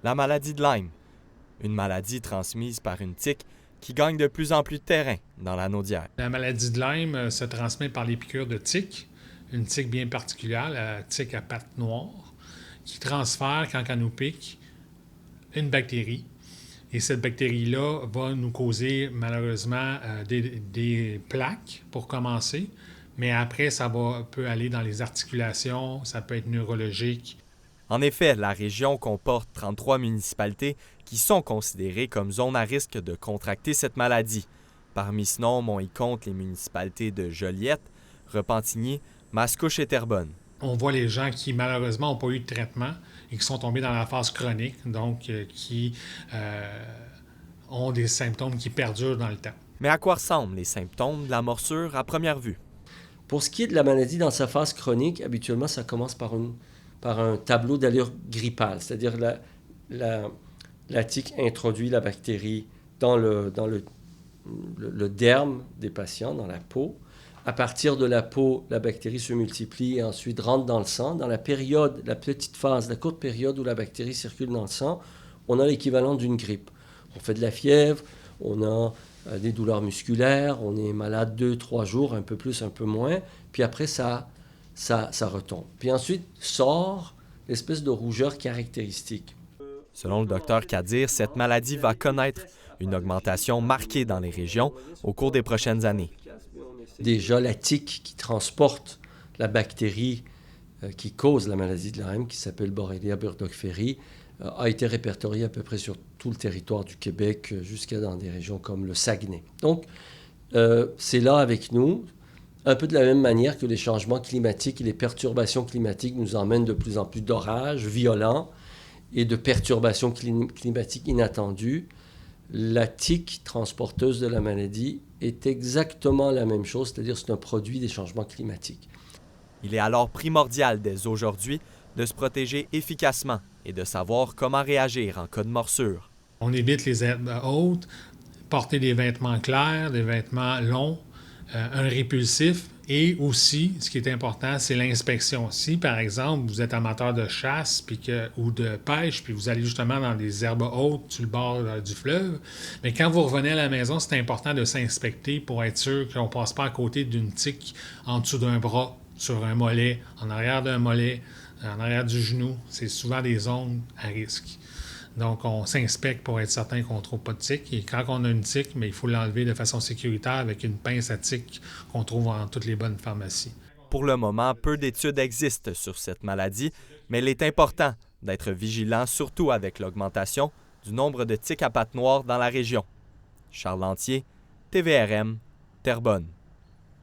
la maladie de Lyme, une maladie transmise par une tique qui gagne de plus en plus de terrain dans la Naudière. La maladie de Lyme se transmet par les piqûres de tiques, une tique bien particulière, la tique à pattes noires, qui transfère, quand elle nous pique, une bactérie. Et cette bactérie-là va nous causer malheureusement des plaques pour commencer, mais après, peut aller dans les articulations, ça peut être neurologique. En effet, la région comporte 33 municipalités qui sont considérées comme zones à risque de contracter cette maladie. Parmi ce nombre, on y compte les municipalités de Joliette, Repentigny, Mascouche et Terrebonne. On voit les gens qui, malheureusement, n'ont pas eu de traitement et qui sont tombés dans la phase chronique, donc qui ont des symptômes qui perdurent dans le temps. Mais à quoi ressemblent les symptômes de la morsure à première vue? Pour ce qui est de la maladie dans sa phase chronique, habituellement, ça commence par un tableau d'allure grippale, c'est-à-dire la tique introduit la bactérie dans le derme des patients, dans la peau. À partir de la peau, la bactérie se multiplie et ensuite rentre dans le sang. Dans la courte période où la bactérie circule dans le sang, on a l'équivalent d'une grippe. On fait de la fièvre, on a des douleurs musculaires, on est malade 2-3 jours, un peu plus, un peu moins, puis après ça retombe. Puis ensuite sort l'espèce de rougeur caractéristique. Selon le docteur Kadir, cette maladie va connaître une augmentation marquée dans les régions au cours des prochaines années. Déjà, la tique qui transporte la bactérie qui cause la maladie de Lyme, qui s'appelle Borrelia burgdorferi, a été répertoriée à peu près sur tout le territoire du Québec, jusqu'à dans des régions comme le Saguenay. Donc, c'est là avec nous, un peu de la même manière que les changements climatiques et les perturbations climatiques nous emmènent de plus en plus d'orages violents et de perturbations climatiques inattendues. La tique transporteuse de la maladie est exactement la même chose, c'est-à-dire c'est un produit des changements climatiques. Il est alors primordial dès aujourd'hui de se protéger efficacement et de savoir comment réagir en cas de morsure. On évite les herbes hautes, porter des vêtements clairs, des vêtements longs, un répulsif et aussi, ce qui est important, c'est l'inspection. Si, par exemple, vous êtes amateur de chasse ou de pêche, puis vous allez justement dans des herbes hautes sur le bord du fleuve, mais quand vous revenez à la maison, c'est important de s'inspecter pour être sûr qu'on ne passe pas à côté d'une tique en dessous d'un bras, sur un mollet, en arrière d'un mollet, en arrière du genou. C'est souvent des zones à risque. Donc, on s'inspecte pour être certain qu'on ne trouve pas de tique. Et quand on a une tique, mais il faut l'enlever de façon sécuritaire avec une pince à tique qu'on trouve dans toutes les bonnes pharmacies. Pour le moment, peu d'études existent sur cette maladie, mais il est important d'être vigilant, surtout avec l'augmentation du nombre de tiques à pattes noires dans la région. Charles Lantier, TVRM, Terrebonne.